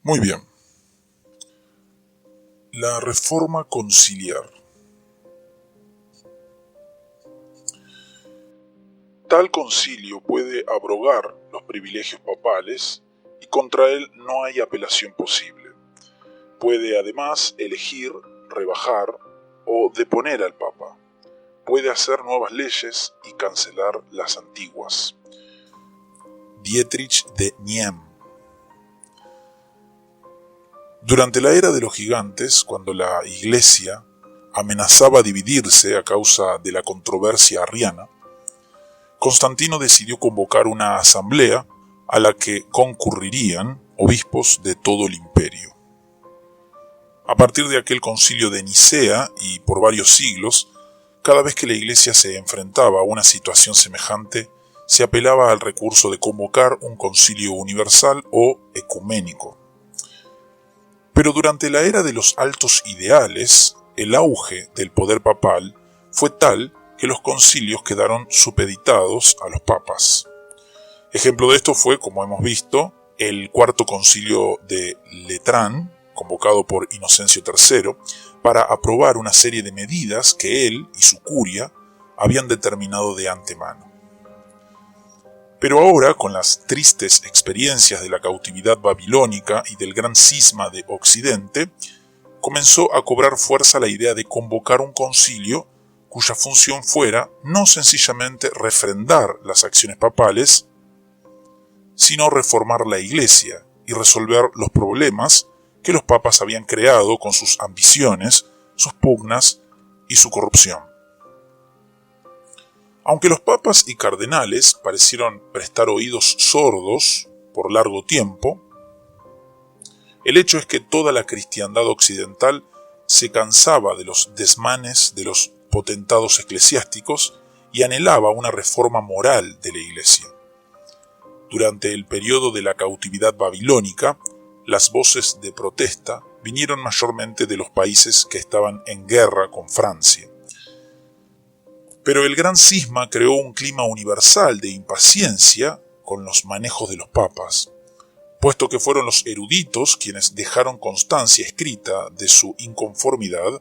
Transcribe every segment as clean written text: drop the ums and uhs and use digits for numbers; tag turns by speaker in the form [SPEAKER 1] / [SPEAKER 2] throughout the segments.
[SPEAKER 1] Muy bien. La reforma conciliar. Tal concilio puede abrogar los privilegios papales y contra él no hay apelación posible. Puede además elegir, rebajar o deponer al Papa. Puede hacer nuevas leyes y cancelar las antiguas. Dietrich de Niem. Durante la era de los gigantes, cuando la Iglesia amenazaba dividirse a causa de la controversia arriana, Constantino decidió convocar una asamblea a la que concurrirían obispos de todo el imperio. A partir de aquel concilio de Nicea y por varios siglos, cada vez que la Iglesia se enfrentaba a una situación semejante, se apelaba al recurso de convocar un concilio universal o ecuménico. Pero durante la era de los altos ideales, el auge del poder papal fue tal que los concilios quedaron supeditados a los papas. Ejemplo de esto fue, como hemos visto, el cuarto concilio de Letrán, convocado por Inocencio III, para aprobar una serie de medidas que él y su curia habían determinado de antemano. Pero ahora, con las tristes experiencias de la cautividad babilónica y del gran cisma de Occidente, comenzó a cobrar fuerza la idea de convocar un concilio cuya función fuera no sencillamente refrendar las acciones papales, sino reformar la Iglesia y resolver los problemas que los papas habían creado con sus ambiciones, sus pugnas y su corrupción. Aunque los papas y cardenales parecieron prestar oídos sordos por largo tiempo, el hecho es que toda la cristiandad occidental se cansaba de los desmanes de los potentados eclesiásticos y anhelaba una reforma moral de la Iglesia. Durante el periodo de la cautividad babilónica, las voces de protesta vinieron mayormente de los países que estaban en guerra con Francia. Pero el gran cisma creó un clima universal de impaciencia con los manejos de los papas, puesto que fueron los eruditos quienes dejaron constancia escrita de su inconformidad.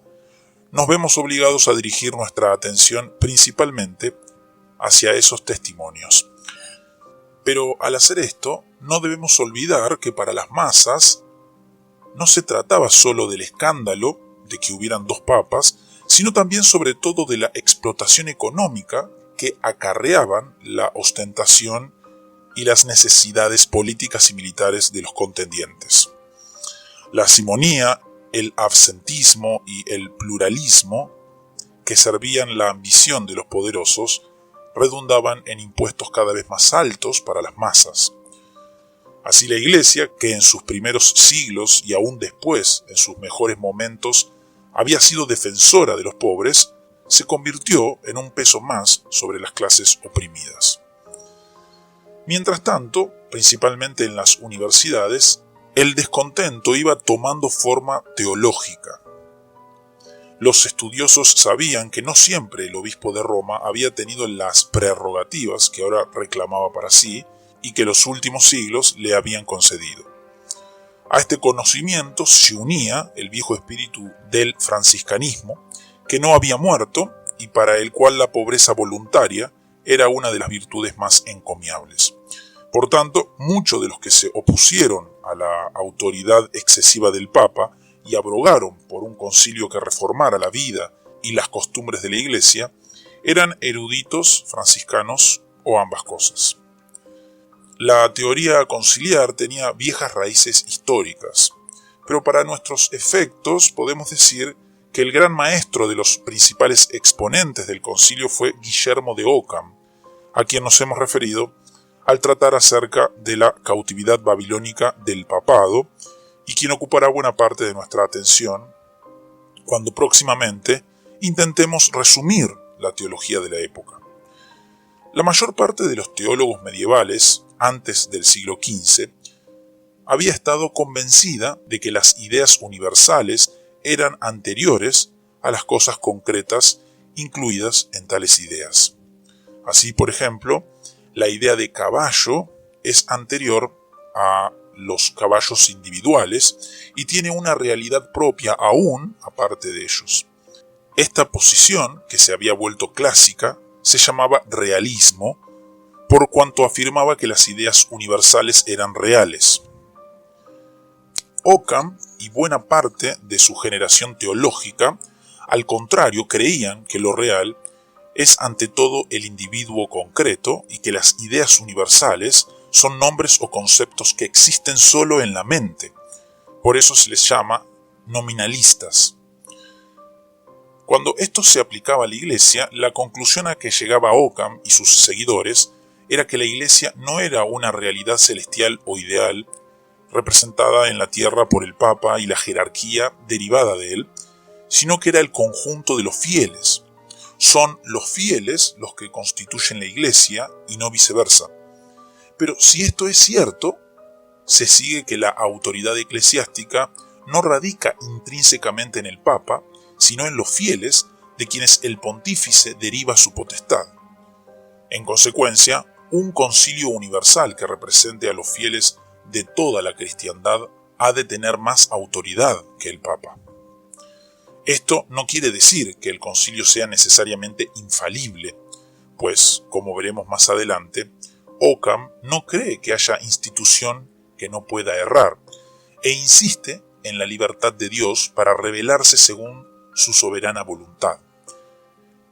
[SPEAKER 1] Nos vemos obligados a dirigir nuestra atención principalmente hacia esos testimonios. Pero al hacer esto, no debemos olvidar que para las masas no se trataba solo del escándalo de que hubieran dos papas, sino también sobre todo de la explotación económica que acarreaban la ostentación y las necesidades políticas y militares de los contendientes. La simonía, el absentismo y el pluralismo que servían la ambición de los poderosos redundaban en impuestos cada vez más altos para las masas. Así la Iglesia, que en sus primeros siglos y aún después, en sus mejores momentos, había sido defensora de los pobres, se convirtió en un peso más sobre las clases oprimidas. Mientras tanto, principalmente en las universidades, el descontento iba tomando forma teológica. Los estudiosos sabían que no siempre el obispo de Roma había tenido las prerrogativas que ahora reclamaba para sí y que los últimos siglos le habían concedido. A este conocimiento se unía el viejo espíritu del franciscanismo, que no había muerto y para el cual la pobreza voluntaria era una de las virtudes más encomiables. Por tanto, muchos de los que se opusieron a la autoridad excesiva del Papa y abrogaron por un concilio que reformara la vida y las costumbres de la Iglesia, eran eruditos franciscanos o ambas cosas. La teoría conciliar tenía viejas raíces históricas, pero para nuestros efectos podemos decir que el gran maestro de los principales exponentes del concilio fue Guillermo de Ockham, a quien nos hemos referido al tratar acerca de la cautividad babilónica del papado, y quien ocupará buena parte de nuestra atención cuando próximamente intentemos resumir la teología de la época. La mayor parte de los teólogos medievales, antes del siglo XV, había estado convencida de que las ideas universales eran anteriores a las cosas concretas incluidas en tales ideas. Así, por ejemplo, la idea de caballo es anterior a los caballos individuales y tiene una realidad propia aún aparte de ellos. Esta posición, que se había vuelto clásica, se llamaba realismo, por cuanto afirmaba que las ideas universales eran reales. Occam y buena parte de su generación teológica, al contrario, creían que lo real es ante todo el individuo concreto y que las ideas universales son nombres o conceptos que existen solo en la mente. Por eso se les llama nominalistas. Cuando esto se aplicaba a la Iglesia, la conclusión a que llegaba Occam y sus seguidores era que la Iglesia no era una realidad celestial o ideal representada en la tierra por el Papa y la jerarquía derivada de él, sino que era el conjunto de los fieles. Son los fieles los que constituyen la Iglesia y no viceversa. Pero si esto es cierto, se sigue que la autoridad eclesiástica no radica intrínsecamente en el Papa, sino en los fieles de quienes el pontífice deriva su potestad. En consecuencia, un concilio universal que represente a los fieles de toda la cristiandad ha de tener más autoridad que el Papa. Esto no quiere decir que el concilio sea necesariamente infalible, pues, como veremos más adelante, Occam no cree que haya institución que no pueda errar, e insiste en la libertad de Dios para revelarse según su soberana voluntad.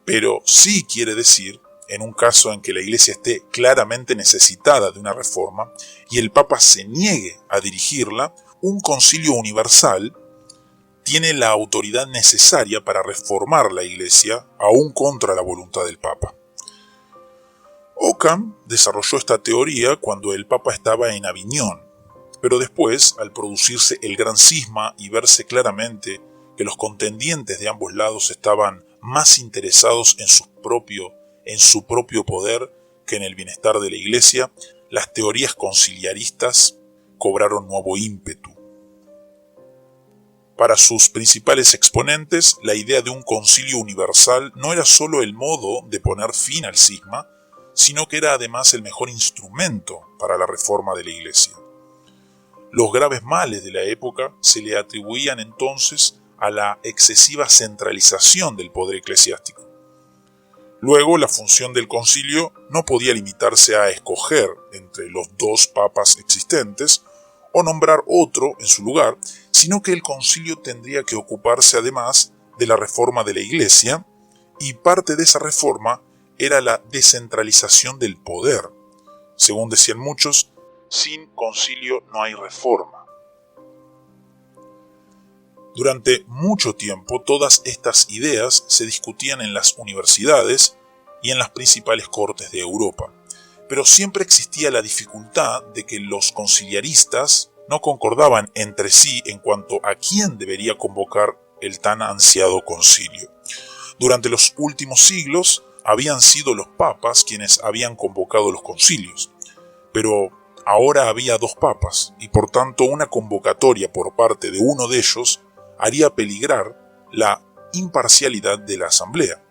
[SPEAKER 1] Pero sí quiere decir, en un caso en que la Iglesia esté claramente necesitada de una reforma y el Papa se niegue a dirigirla, un concilio universal tiene la autoridad necesaria para reformar la Iglesia, aún contra la voluntad del Papa. Occam desarrolló esta teoría cuando el Papa estaba en Aviñón, pero después, al producirse el gran cisma y verse claramente que los contendientes de ambos lados estaban más interesados en su propio poder que en el bienestar de la Iglesia, las teorías conciliaristas cobraron nuevo ímpetu. Para sus principales exponentes, la idea de un concilio universal no era solo el modo de poner fin al cisma, sino que era además el mejor instrumento para la reforma de la Iglesia. Los graves males de la época se le atribuían entonces a la excesiva centralización del poder eclesiástico. Luego, la función del concilio no podía limitarse a escoger entre los dos papas existentes o nombrar otro en su lugar, sino que el concilio tendría que ocuparse además de la reforma de la Iglesia, y parte de esa reforma era la descentralización del poder. Según decían muchos, sin concilio no hay reforma. Durante mucho tiempo todas estas ideas se discutían en las universidades y en las principales cortes de Europa, pero siempre existía la dificultad de que los conciliaristas no concordaban entre sí en cuanto a quién debería convocar el tan ansiado concilio. Durante los últimos siglos habían sido los papas quienes habían convocado los concilios, pero ahora había dos papas y por tanto una convocatoria por parte de uno de ellos haría peligrar la imparcialidad de la asamblea.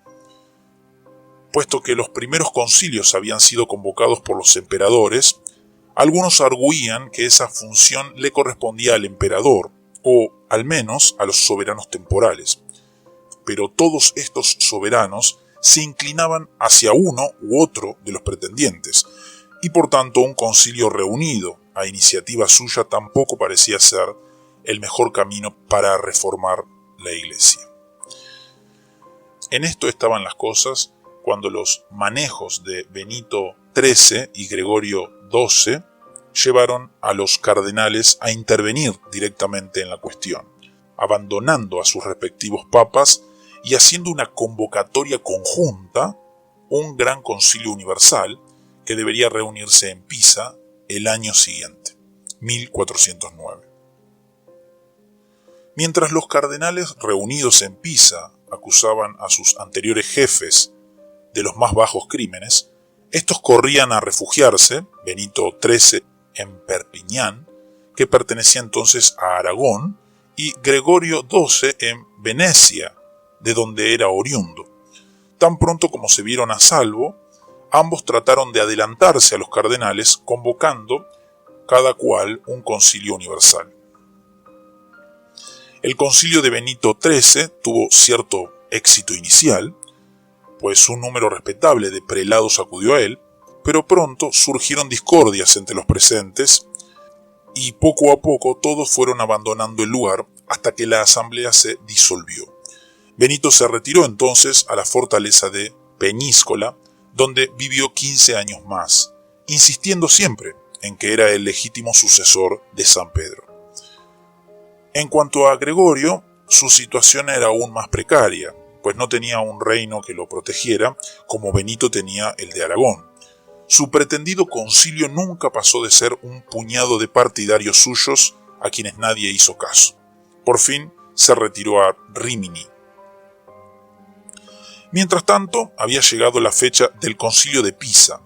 [SPEAKER 1] Puesto que los primeros concilios habían sido convocados por los emperadores, algunos arguían que esa función le correspondía al emperador, o al menos a los soberanos temporales. Pero todos estos soberanos se inclinaban hacia uno u otro de los pretendientes, y por tanto un concilio reunido a iniciativa suya tampoco parecía ser el mejor camino para reformar la Iglesia. En esto estaban las cosas cuando los manejos de Benito XIII y Gregorio XII llevaron a los cardenales a intervenir directamente en la cuestión, abandonando a sus respectivos papas y haciendo una convocatoria conjunta, un gran concilio universal que debería reunirse en Pisa el año siguiente, 1409. Mientras los cardenales reunidos en Pisa acusaban a sus anteriores jefes de los más bajos crímenes, estos corrían a refugiarse, Benito XIII en Perpiñán, que pertenecía entonces a Aragón, y Gregorio XII en Venecia, de donde era oriundo. Tan pronto como se vieron a salvo, ambos trataron de adelantarse a los cardenales, convocando cada cual un concilio universal. El concilio de Benito XIII tuvo cierto éxito inicial, pues un número respetable de prelados acudió a él, pero pronto surgieron discordias entre los presentes y poco a poco todos fueron abandonando el lugar hasta que la asamblea se disolvió. Benito se retiró entonces a la fortaleza de Peñíscola, donde vivió 15 años más, insistiendo siempre en que era el legítimo sucesor de San Pedro. En cuanto a Gregorio, su situación era aún más precaria, pues no tenía un reino que lo protegiera como Benito tenía el de Aragón. Su pretendido concilio nunca pasó de ser un puñado de partidarios suyos a quienes nadie hizo caso. Por fin se retiró a Rímini. Mientras tanto, había llegado la fecha del concilio de Pisa.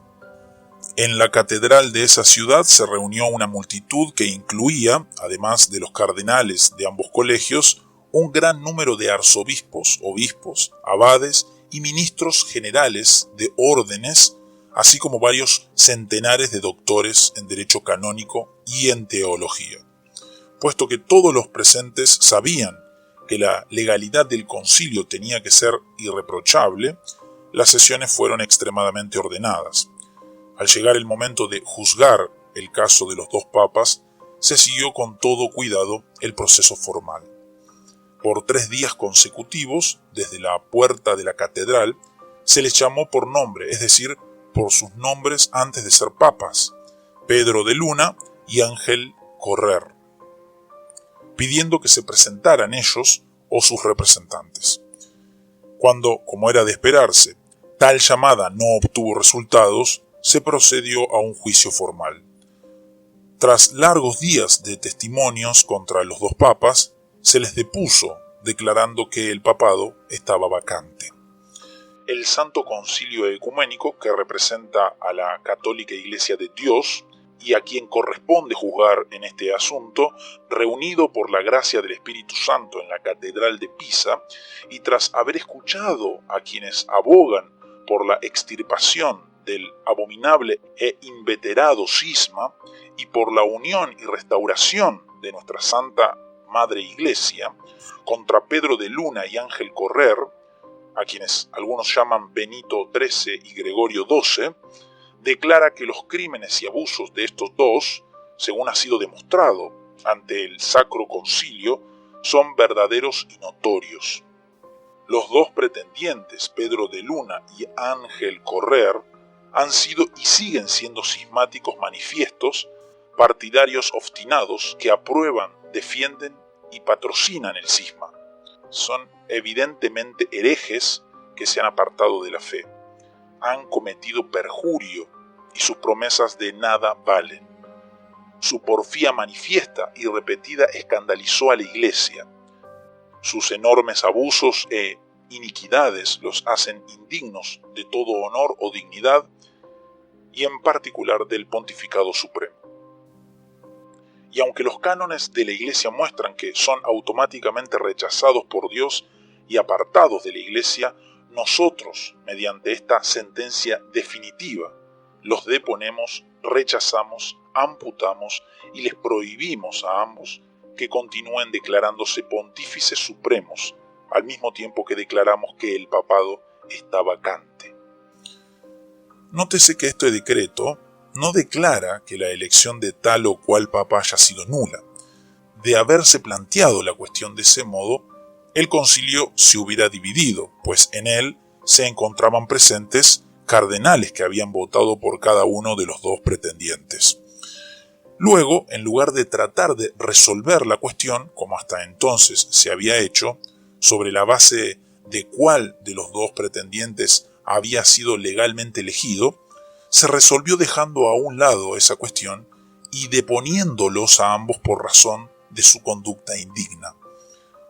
[SPEAKER 1] En la catedral de esa ciudad se reunió una multitud que incluía, además de los cardenales de ambos colegios, un gran número de arzobispos, obispos, abades y ministros generales de órdenes, así como varios centenares de doctores en derecho canónico y en teología. Puesto que todos los presentes sabían que la legalidad del concilio tenía que ser irreprochable, las sesiones fueron extremadamente ordenadas. Al llegar el momento de juzgar el caso de los dos papas, se siguió con todo cuidado el proceso formal. Por 3 días consecutivos, desde la puerta de la catedral, se les llamó por nombre, es decir, por sus nombres antes de ser papas, Pedro de Luna y Ángel Correr, pidiendo que se presentaran ellos o sus representantes. Cuando, como era de esperarse, tal llamada no obtuvo resultados, se procedió a un juicio formal. Tras largos días de testimonios contra los dos papas, se les depuso, declarando que el papado estaba vacante. El Santo Concilio Ecuménico, que representa a la Católica Iglesia de Dios y a quien corresponde juzgar en este asunto, reunido por la gracia del Espíritu Santo en la Catedral de Pisa, y tras haber escuchado a quienes abogan por la extirpación del abominable e inveterado cisma y por la unión y restauración de nuestra Santa Madre Iglesia, contra Pedro de Luna y Ángel Correr, a quienes algunos llaman Benito XIII y Gregorio XII, declara que los crímenes y abusos de estos dos, según ha sido demostrado ante el Sacro Concilio, son verdaderos y notorios. Los dos pretendientes, Pedro de Luna y Ángel Correr, han sido y siguen siendo cismáticos manifiestos, partidarios obstinados que aprueban, defienden y patrocinan el cisma. Son evidentemente herejes que se han apartado de la fe. Han cometido perjurio y sus promesas de nada valen. Su porfía manifiesta y repetida escandalizó a la Iglesia. Sus enormes abusos e iniquidades los hacen indignos de todo honor o dignidad y en particular del pontificado supremo. Y aunque los cánones de la Iglesia muestran que son automáticamente rechazados por Dios y apartados de la Iglesia, nosotros, mediante esta sentencia definitiva, los deponemos, rechazamos, amputamos y les prohibimos a ambos que continúen declarándose pontífices supremos, al mismo tiempo que declaramos que el papado está vacante. Nótese que este decreto no declara que la elección de tal o cual papa haya sido nula. De haberse planteado la cuestión de ese modo, el concilio se hubiera dividido, pues en él se encontraban presentes cardenales que habían votado por cada uno de los dos pretendientes. Luego, en lugar de tratar de resolver la cuestión, como hasta entonces se había hecho, sobre la base de cuál de los dos pretendientes había sido legalmente elegido, se resolvió dejando a un lado esa cuestión y deponiéndolos a ambos por razón de su conducta indigna.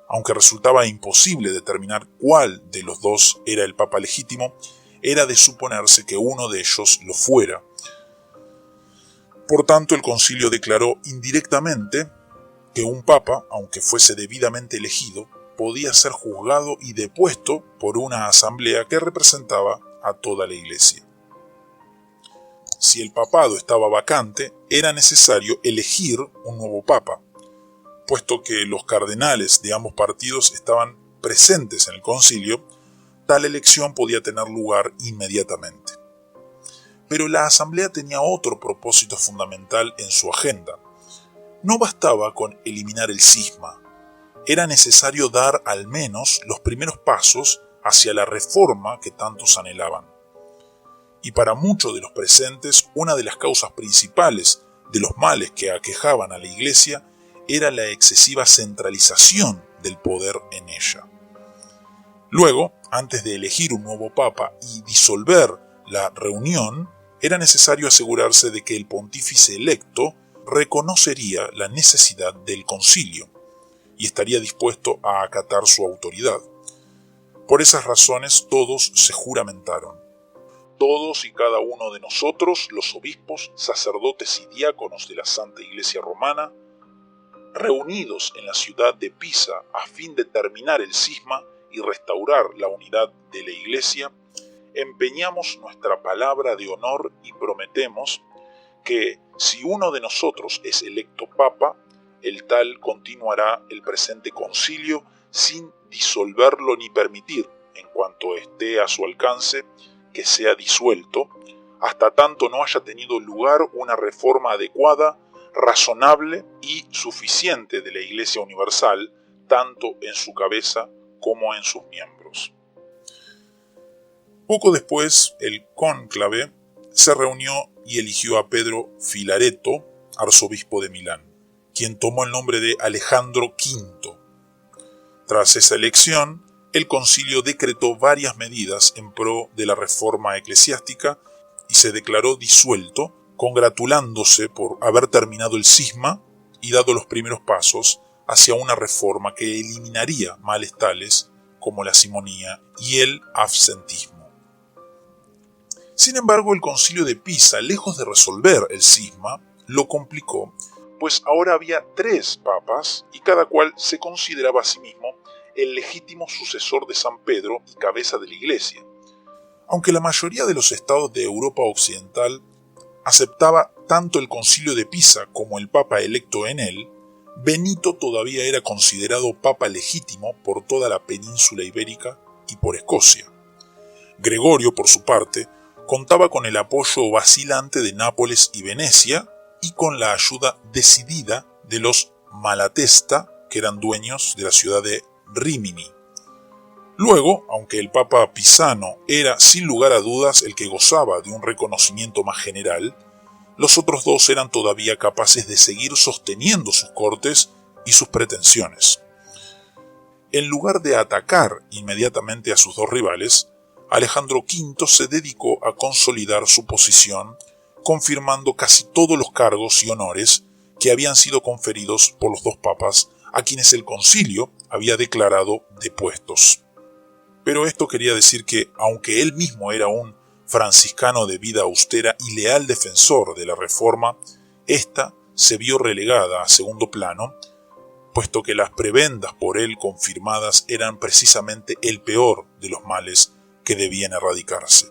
[SPEAKER 1] Aunque resultaba imposible determinar cuál de los dos era el papa legítimo, era de suponerse que uno de ellos lo fuera. Por tanto, el concilio declaró indirectamente que un papa, aunque fuese debidamente elegido, podía ser juzgado y depuesto por una asamblea que representaba a toda la Iglesia. si el papado estaba vacante, era necesario elegir un nuevo papa, puesto que los cardenales de ambos partidos estaban presentes en el concilio. Tal elección podía tener lugar inmediatamente. Pero la asamblea tenía otro propósito fundamental en su agenda. No bastaba con eliminar el cisma, era necesario dar al menos los primeros pasos hacia la reforma que tantos anhelaban. Y para muchos de los presentes, una de las causas principales de los males que aquejaban a la Iglesia era la excesiva centralización del poder en ella. Luego, antes de elegir un nuevo papa y disolver la reunión, era necesario asegurarse de que el pontífice electo reconocería la necesidad del concilio y estaría dispuesto a acatar su autoridad. Por esas razones todos se juramentaron. Todos y cada uno de nosotros, los obispos, sacerdotes y diáconos de la Santa Iglesia Romana, reunidos en la ciudad de Pisa a fin de terminar el cisma y restaurar la unidad de la Iglesia, empeñamos nuestra palabra de honor y prometemos que si uno de nosotros es electo papa, el tal continuará el presente concilio sin disolverlo ni permitir, en cuanto esté a su alcance, que sea disuelto, hasta tanto no haya tenido lugar una reforma adecuada, razonable y suficiente de la Iglesia Universal, tanto en su cabeza como en sus miembros. Poco después, el cónclave se reunió y eligió a Pedro Filareto, arzobispo de Milán, quien tomó el nombre de Alejandro V. Tras esa elección, el concilio decretó varias medidas en pro de la reforma eclesiástica y se declaró disuelto, congratulándose por haber terminado el cisma y dado los primeros pasos hacia una reforma que eliminaría males tales como la simonía y el absentismo. Sin embargo, el concilio de Pisa, lejos de resolver el cisma, lo complicó, pues ahora había 3 papas y cada cual se consideraba a sí mismo el legítimo sucesor de San Pedro y cabeza de la Iglesia. Aunque la mayoría de los estados de Europa Occidental aceptaba tanto el concilio de Pisa como el papa electo en él, Benito todavía era considerado papa legítimo por toda la península ibérica y por Escocia. Gregorio, por su parte, contaba con el apoyo vacilante de Nápoles y Venecia y con la ayuda decidida de los Malatesta, que eran dueños de la ciudad de Rímini. Luego, aunque el papa pisano era sin lugar a dudas el que gozaba de un reconocimiento más general, los otros 2 eran todavía capaces de seguir sosteniendo sus cortes y sus pretensiones. En lugar de atacar inmediatamente a sus 2 rivales, Alejandro V se dedicó a consolidar su posición, confirmando casi todos los cargos y honores que habían sido conferidos por los 2 papas, a quienes el concilio había declarado depuestos. Pero esto quería decir que, aunque él mismo era un franciscano de vida austera y leal defensor de la reforma, ésta se vio relegada a segundo plano, puesto que las prebendas por él confirmadas eran precisamente el peor de los males que debían erradicarse.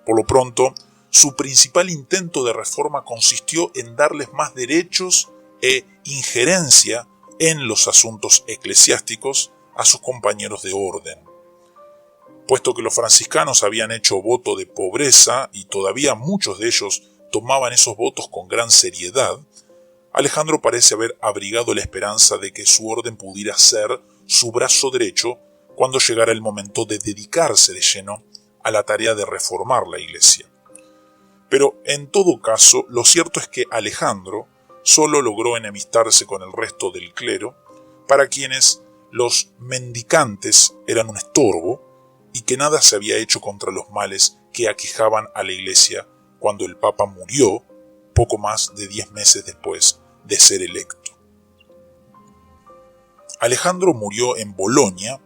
[SPEAKER 1] Por lo pronto, su principal intento de reforma consistió en darles más derechos e injerencia en los asuntos eclesiásticos a sus compañeros de orden. Puesto que los franciscanos habían hecho voto de pobreza y todavía muchos de ellos tomaban esos votos con gran seriedad, Alejandro parece haber abrigado la esperanza de que su orden pudiera ser su brazo derecho cuando llegara el momento de dedicarse de lleno a la tarea de reformar la Iglesia. Pero en todo caso, lo cierto es que Alejandro solo logró enemistarse con el resto del clero, para quienes los mendicantes eran un estorbo y que nada se había hecho contra los males que aquejaban a la Iglesia cuando el Papa murió poco más de 10 meses después de ser electo. Alejandro murió en Bolonia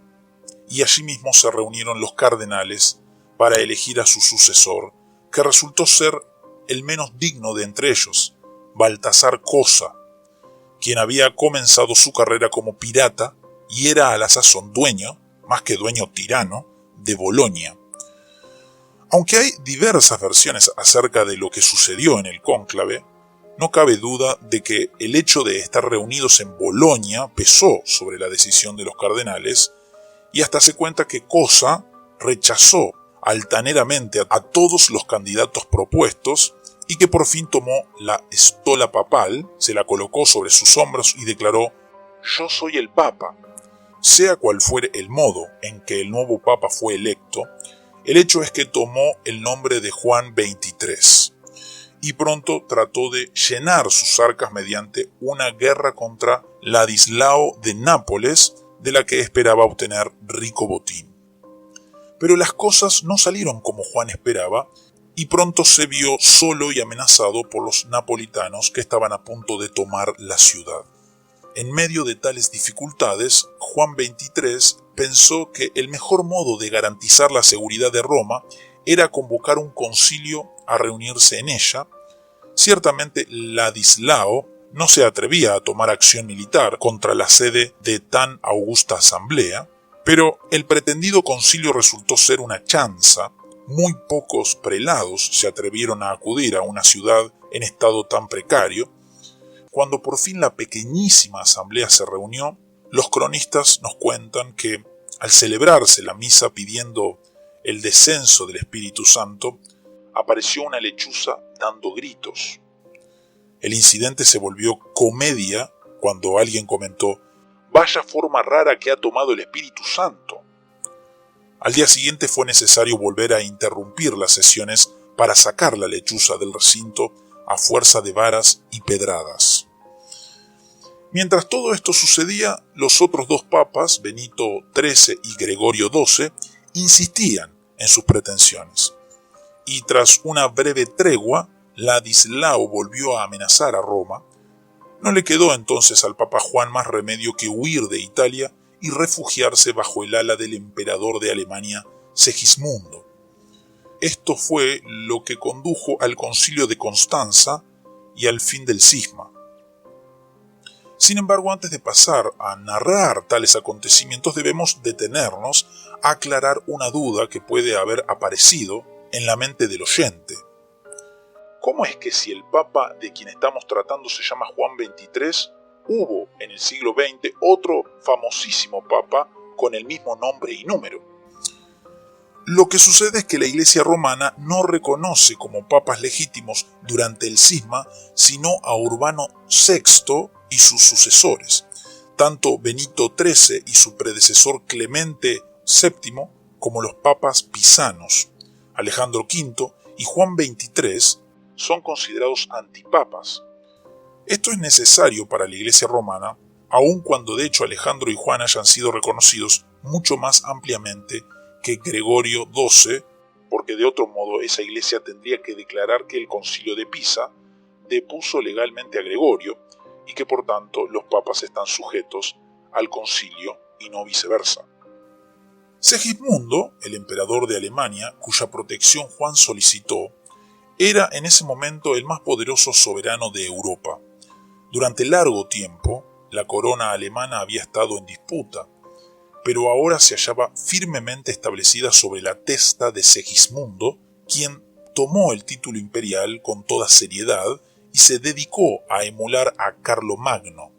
[SPEAKER 1] y allí mismo se reunieron los cardenales para elegir a su sucesor, que resultó ser el menos digno de entre ellos, Baltasar Cosa, quien había comenzado su carrera como pirata y era a la sazón dueño, más que dueño tirano, de Bolonia. Aunque hay diversas versiones acerca de lo que sucedió en el cónclave, no cabe duda de que el hecho de estar reunidos en Bolonia pesó sobre la decisión de los cardenales, y hasta se cuenta que Cosa rechazó altaneramente a todos los candidatos propuestos y que por fin tomó la estola papal, se la colocó sobre sus hombros y declaró: «Yo soy el Papa». Sea cual fuere el modo en que el nuevo Papa fue electo, el hecho es que tomó el nombre de Juan XXIII y pronto trató de llenar sus arcas mediante una guerra contra Ladislao de Nápoles, de la que esperaba obtener rico botín. Pero las cosas no salieron como Juan esperaba, y pronto se vio solo y amenazado por los napolitanos que estaban a punto de tomar la ciudad. En medio de tales dificultades, Juan XXIII pensó que el mejor modo de garantizar la seguridad de Roma era convocar un concilio a reunirse en ella. Ciertamente Ladislao no se atrevía a tomar acción militar contra la sede de tan augusta asamblea, pero el pretendido concilio resultó ser una chanza. Muy pocos prelados se atrevieron a acudir a una ciudad en estado tan precario. Cuando por fin la pequeñísima asamblea se reunió, los cronistas nos cuentan que, al celebrarse la misa pidiendo el descenso del Espíritu Santo, apareció una lechuza dando gritos. El incidente se volvió comedia cuando alguien comentó: «Vaya forma rara que ha tomado el Espíritu Santo». Al día siguiente fue necesario volver a interrumpir las sesiones para sacar la lechuza del recinto a fuerza de varas y pedradas. Mientras todo esto sucedía, los otros dos papas, Benito XIII y Gregorio XII, insistían en sus pretensiones. Y tras una breve tregua, Ladislao volvió a amenazar a Roma. No le quedó entonces al Papa Juan más remedio que huir de Italia y refugiarse bajo el ala del emperador de Alemania, Segismundo. Esto fue lo que condujo al Concilio de Constanza y al fin del cisma. Sin embargo, antes de pasar a narrar tales acontecimientos, debemos detenernos a aclarar una duda que puede haber aparecido en la mente del oyente. ¿Cómo es que si el Papa de quien estamos tratando se llama Juan XXIII, hubo en el siglo XX otro famosísimo Papa con el mismo nombre y número? Lo que sucede es que la Iglesia romana no reconoce como papas legítimos durante el cisma sino a Urbano VI y sus sucesores, tanto Benito XIII y su predecesor Clemente VII como los papas pisanos, Alejandro V y Juan XXIII, son considerados antipapas. Esto es necesario para la Iglesia romana, aun cuando de hecho Alejandro y Juan hayan sido reconocidos mucho más ampliamente que Gregorio XII, porque de otro modo esa iglesia tendría que declarar que el Concilio de Pisa depuso legalmente a Gregorio y que por tanto los papas están sujetos al concilio y no viceversa. Segismundo, el emperador de Alemania, cuya protección Juan solicitó, era en ese momento el más poderoso soberano de Europa. Durante largo tiempo, la corona alemana había estado en disputa, pero ahora se hallaba firmemente establecida sobre la testa de Segismundo, quien tomó el título imperial con toda seriedad y se dedicó a emular a Carlomagno.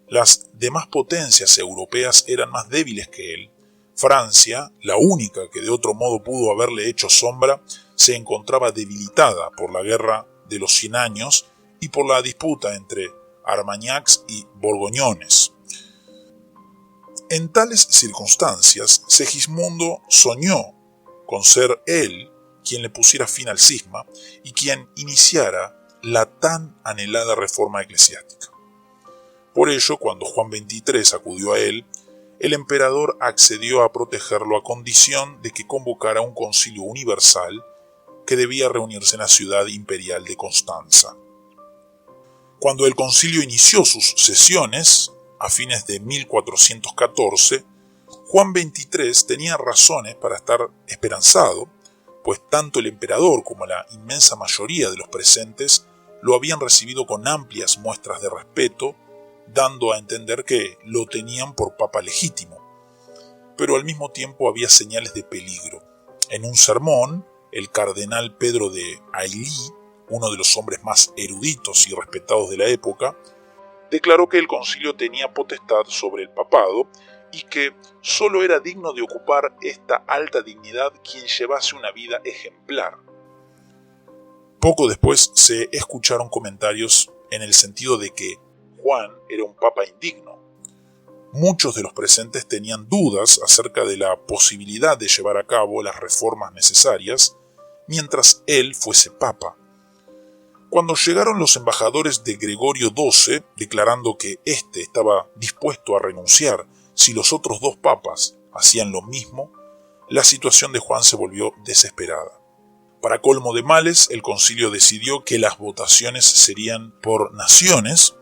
[SPEAKER 1] Las demás potencias europeas eran más débiles que él. Francia, la única que de otro modo pudo haberle hecho sombra, se encontraba debilitada por la guerra de los 100 años y por la disputa entre Armagnacs y Borgoñones. En tales circunstancias, Segismundo soñó con ser él quien le pusiera fin al cisma y quien iniciara la tan anhelada reforma eclesiástica. Por ello, cuando Juan XXIII acudió a él, el emperador accedió a protegerlo a condición de que convocara un concilio universal que debía reunirse en la ciudad imperial de Constanza. Cuando el concilio inició sus sesiones, a fines de 1414, Juan XXIII tenía razones para estar esperanzado, pues tanto el emperador como la inmensa mayoría de los presentes lo habían recibido con amplias muestras de respeto, dando a entender que lo tenían por papa legítimo. Pero al mismo tiempo había señales de peligro. En un sermón, el cardenal Pedro de Ailly, uno de los hombres más eruditos y respetados de la época, declaró que el concilio tenía potestad sobre el papado y que solo era digno de ocupar esta alta dignidad quien llevase una vida ejemplar. Poco después se escucharon comentarios en el sentido de que Juan era un papa indigno. Muchos de los presentes tenían dudas acerca de la posibilidad de llevar a cabo las reformas necesarias mientras él fuese papa. Cuando llegaron los embajadores de Gregorio XII declarando que éste estaba dispuesto a renunciar si los otros dos papas hacían lo mismo, la situación de Juan se volvió desesperada. Para colmo de males, el concilio decidió que las votaciones serían por naciones.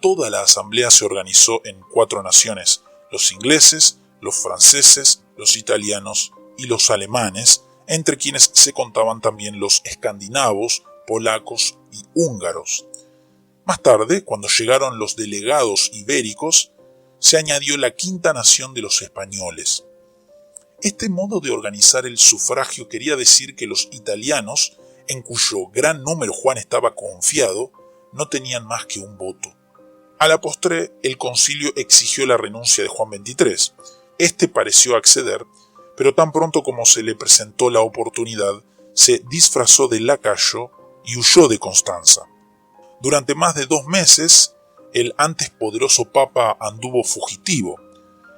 [SPEAKER 1] Toda la asamblea se organizó en 4 naciones: los ingleses, los franceses, los italianos y los alemanes, entre quienes se contaban también los escandinavos, polacos y húngaros. Más tarde, cuando llegaron los delegados ibéricos, se añadió la 5ª nación de los españoles. Este modo de organizar el sufragio quería decir que los italianos, en cuyo gran número Juan estaba confiado, no tenían más que un voto. A la postre, el concilio exigió la renuncia de Juan XXIII. Este pareció acceder, pero tan pronto como se le presentó la oportunidad, se disfrazó de lacayo y huyó de Constanza. Durante más de 2 meses, el antes poderoso papa anduvo fugitivo.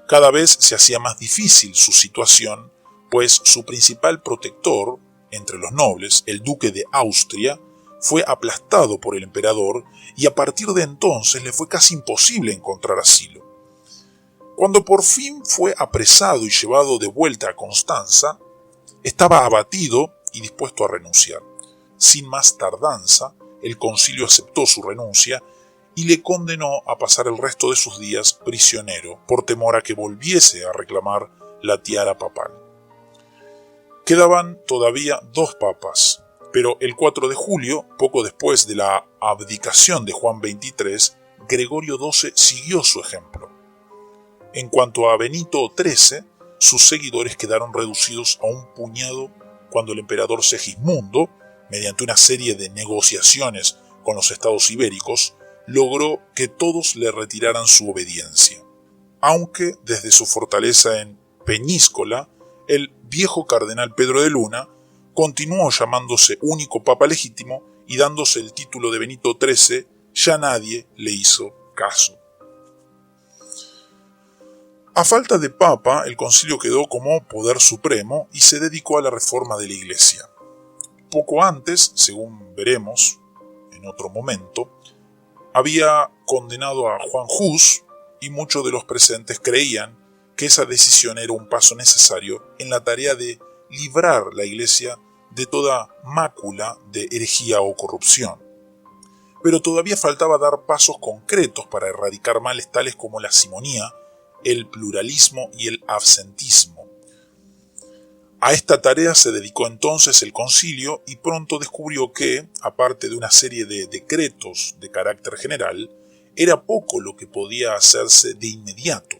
[SPEAKER 1] Cada vez se hacía más difícil su situación, pues su principal protector entre los nobles, el duque de Austria, fue aplastado por el emperador y a partir de entonces le fue casi imposible encontrar asilo. Cuando por fin fue apresado y llevado de vuelta a Constanza, estaba abatido y dispuesto a renunciar. Sin más tardanza, el concilio aceptó su renuncia y le condenó a pasar el resto de sus días prisionero por temor a que volviese a reclamar la tiara papal. Quedaban todavía 2 papas, pero el 4 de julio, poco después de la abdicación de Juan XXIII, Gregorio XII siguió su ejemplo. En cuanto a Benito XIII, sus seguidores quedaron reducidos a un puñado cuando el emperador Segismundo, mediante una serie de negociaciones con los estados ibéricos, logró que todos le retiraran su obediencia. Aunque desde su fortaleza en Peñíscola, el viejo cardenal Pedro de Luna continuó llamándose único papa legítimo y dándose el título de Benito XIII, ya nadie le hizo caso. A falta de papa, el concilio quedó como poder supremo y se dedicó a la reforma de la Iglesia. Poco antes, según veremos en otro momento, había condenado a Juan Hus y muchos de los presentes creían que esa decisión era un paso necesario en la tarea de librar la Iglesia de toda mácula de herejía o corrupción. Pero todavía faltaba dar pasos concretos para erradicar males tales como la simonía, el pluralismo y el absentismo. A esta tarea se dedicó entonces el concilio y pronto descubrió que, aparte de una serie de decretos de carácter general, era poco lo que podía hacerse de inmediato.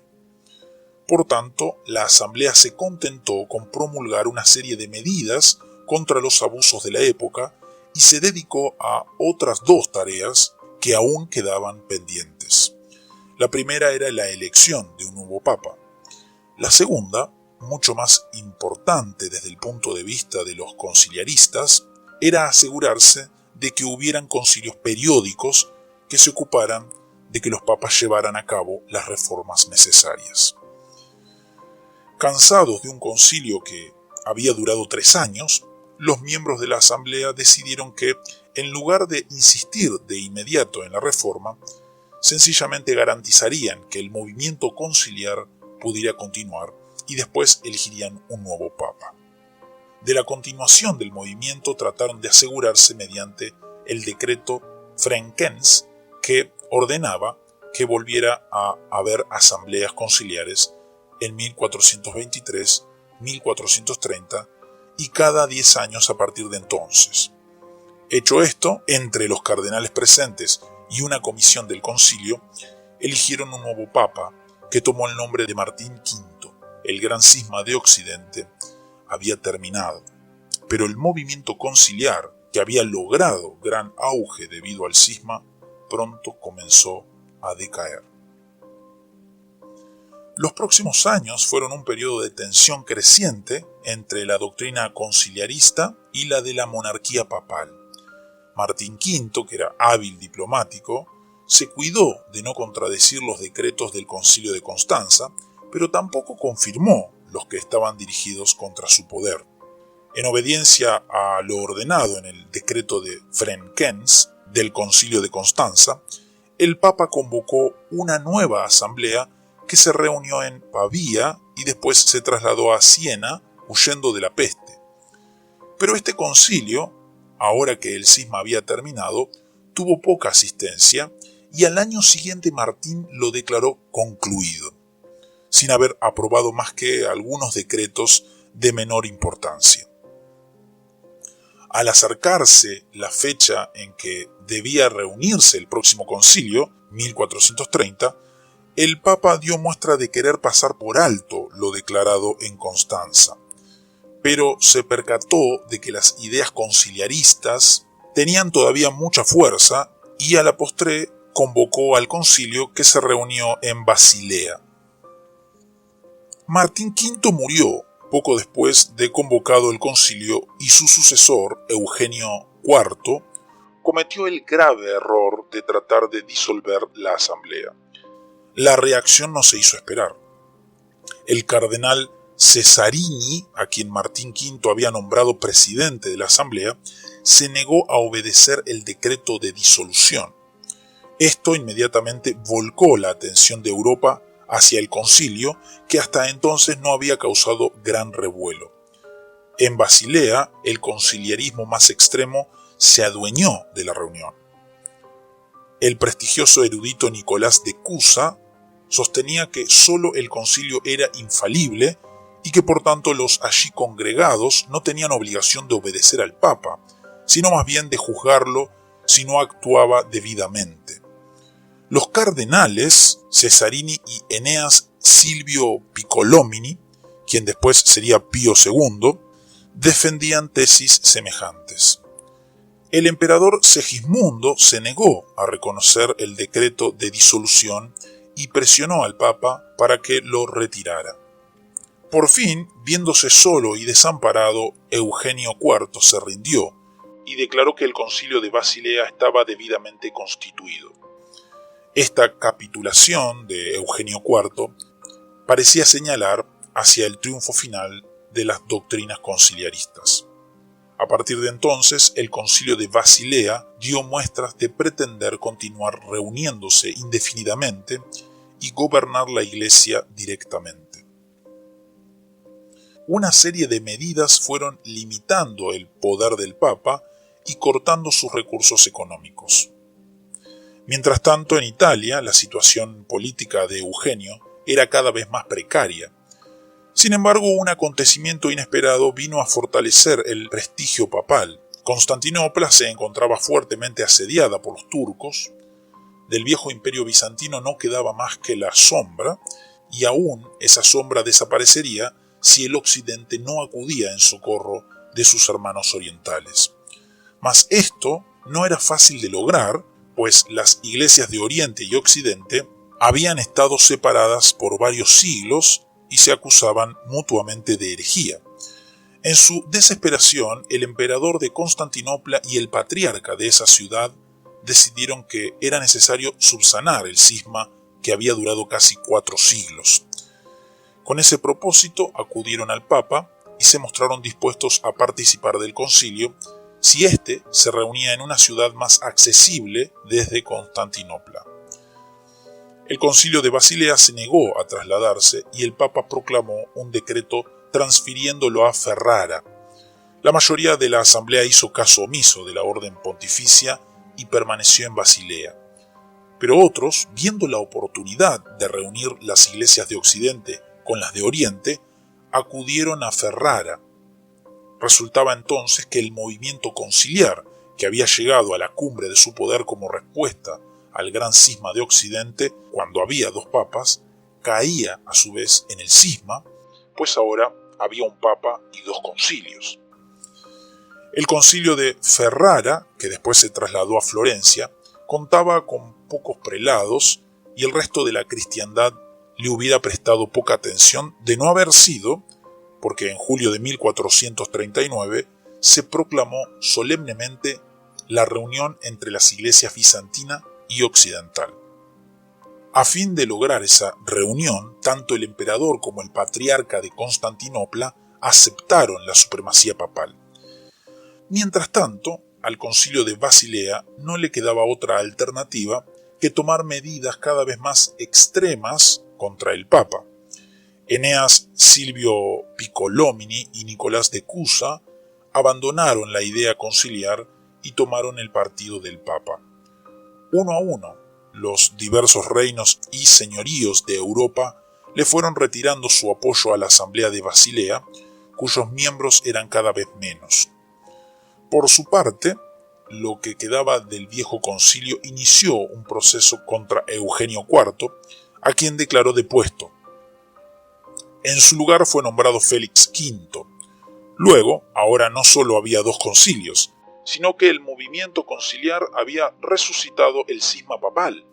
[SPEAKER 1] Por tanto, la asamblea se contentó con promulgar una serie de medidas contra los abusos de la época y se dedicó a otras 2 tareas que aún quedaban pendientes. La primera era la elección de un nuevo papa. La segunda, mucho más importante desde el punto de vista de los conciliaristas, era asegurarse de que hubieran concilios periódicos que se ocuparan de que los papas llevaran a cabo las reformas necesarias. Cansados de un concilio que había durado 3 años, los miembros de la asamblea decidieron que, en lugar de insistir de inmediato en la reforma, sencillamente garantizarían que el movimiento conciliar pudiera continuar y después elegirían un nuevo papa. De la continuación del movimiento trataron de asegurarse mediante el decreto Frenkens, que ordenaba que volviera a haber asambleas conciliares en 1423, 1430 y cada 10 años a partir de entonces. Hecho esto, entre los cardenales presentes y una comisión del concilio, eligieron un nuevo papa que tomó el nombre de Martín V. El gran cisma de Occidente había terminado. pero el movimiento conciliar, que había logrado gran auge debido al cisma, pronto comenzó a decaer. Los próximos años fueron un periodo de tensión creciente entre la doctrina conciliarista y la de la monarquía papal. Martín V, que era hábil diplomático, se cuidó de no contradecir los decretos del Concilio de Constanza, pero tampoco confirmó los que estaban dirigidos contra su poder. En obediencia a lo ordenado en el decreto de Frenkens del Concilio de Constanza, el Papa convocó una nueva asamblea que se reunió en Pavía y después se trasladó a Siena huyendo de la peste. Pero este concilio, ahora que el cisma había terminado, tuvo poca asistencia y al año siguiente Martín lo declaró concluido, sin haber aprobado más que algunos decretos de menor importancia. Al acercarse la fecha en que debía reunirse el próximo concilio, 1430, el Papa dio muestra de querer pasar por alto lo declarado en Constanza, pero se percató de que las ideas conciliaristas tenían todavía mucha fuerza y a la postre convocó al concilio que se reunió en Basilea. Martín V murió poco después de convocado el concilio y su sucesor, Eugenio IV, cometió el grave error de tratar de disolver la asamblea. La reacción no se hizo esperar. El cardenal Cesarini, a quien Martín V había nombrado presidente de la asamblea, se negó a obedecer el decreto de disolución. Esto inmediatamente volcó la atención de Europa hacia el concilio, que hasta entonces no había causado gran revuelo. En Basilea, el conciliarismo más extremo se adueñó de la reunión. El prestigioso erudito Nicolás de Cusa sostenía que sólo el concilio era infalible y que por tanto los allí congregados no tenían obligación de obedecer al Papa, sino más bien de juzgarlo si no actuaba debidamente. Los cardenales Cesarini y Eneas Silvio Piccolomini, quien después sería Pío II, defendían tesis semejantes. El emperador Segismundo se negó a reconocer el decreto de disolución y presionó al Papa para que lo retirara. Por fin, viéndose solo y desamparado, Eugenio IV se rindió y declaró que el concilio de Basilea estaba debidamente constituido. Esta capitulación de Eugenio IV parecía señalar hacia el triunfo final de las doctrinas conciliaristas. A partir de entonces, el concilio de Basilea dio muestras de pretender continuar reuniéndose indefinidamente y gobernar la Iglesia directamente. Una serie de medidas fueron limitando el poder del Papa y cortando sus recursos económicos. Mientras tanto, en Italia, la situación política de Eugenio era cada vez más precaria. Sin embargo, un acontecimiento inesperado vino a fortalecer el prestigio papal. Constantinopla se encontraba fuertemente asediada por los turcos. Del viejo imperio bizantino no quedaba más que la sombra, y aún esa sombra desaparecería si el occidente no acudía en socorro de sus hermanos orientales. Mas esto no era fácil de lograr, pues las iglesias de Oriente y Occidente habían estado separadas por varios siglos y se acusaban mutuamente de herejía. En su desesperación, el emperador de Constantinopla y el patriarca de esa ciudad decidieron que era necesario subsanar el cisma que había durado casi 4 siglos. Con ese propósito acudieron al Papa y se mostraron dispuestos a participar del concilio si éste se reunía en una ciudad más accesible desde Constantinopla. El concilio de Basilea se negó a trasladarse y el Papa proclamó un decreto transfiriéndolo a Ferrara. La mayoría de la asamblea hizo caso omiso de la orden pontificia y permaneció en Basilea. Pero otros, viendo la oportunidad de reunir las iglesias de Occidente con las de Oriente, acudieron a Ferrara. Resultaba entonces que el movimiento conciliar, que había llegado a la cumbre de su poder como respuesta al gran cisma de Occidente, cuando había 2 papas, caía a su vez en el cisma, pues ahora había un papa y 2 concilios. El concilio de Ferrara, que después se trasladó a Florencia, contaba con pocos prelados y el resto de la cristiandad le hubiera prestado poca atención de no haber sido, porque en julio de 1439 se proclamó solemnemente la reunión entre las iglesias bizantina y occidental. A fin de lograr esa reunión, tanto el emperador como el patriarca de Constantinopla aceptaron la supremacía papal. Mientras tanto, al concilio de Basilea no le quedaba otra alternativa que tomar medidas cada vez más extremas contra el Papa. Eneas Silvio Piccolomini y Nicolás de Cusa abandonaron la idea conciliar y tomaron el partido del Papa. Uno a uno, los diversos reinos y señoríos de Europa le fueron retirando su apoyo a la Asamblea de Basilea, cuyos miembros eran cada vez menos. Por su parte, lo que quedaba del viejo concilio inició un proceso contra Eugenio IV, a quien declaró depuesto. En su lugar fue nombrado Félix V. Luego, ahora no solo había dos concilios, sino que el movimiento conciliar había resucitado el cisma papal.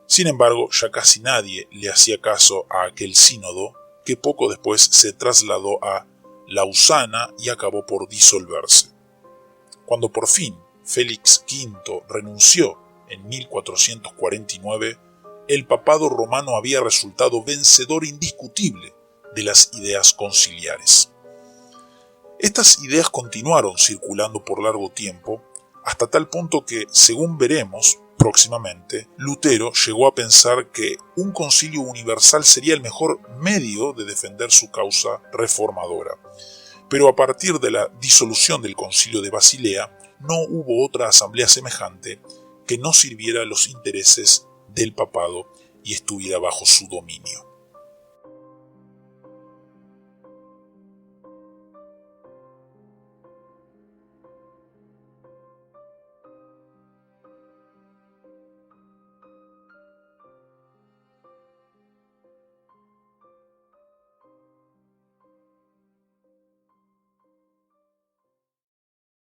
[SPEAKER 1] Sin embargo, ya casi nadie le hacía caso a aquel sínodo, que poco después se trasladó a Lausana y acabó por disolverse. Cuando por fin Félix V renunció en 1449, el papado romano había resultado vencedor indiscutible de las ideas conciliares. Estas ideas continuaron circulando por largo tiempo, hasta tal punto que, según veremos próximamente, Lutero llegó a pensar que un concilio universal sería el mejor medio de defender su causa reformadora. Pero a partir de la disolución del concilio de Basilea, no hubo otra asamblea semejante que no sirviera a los intereses del papado y estuviera bajo su dominio.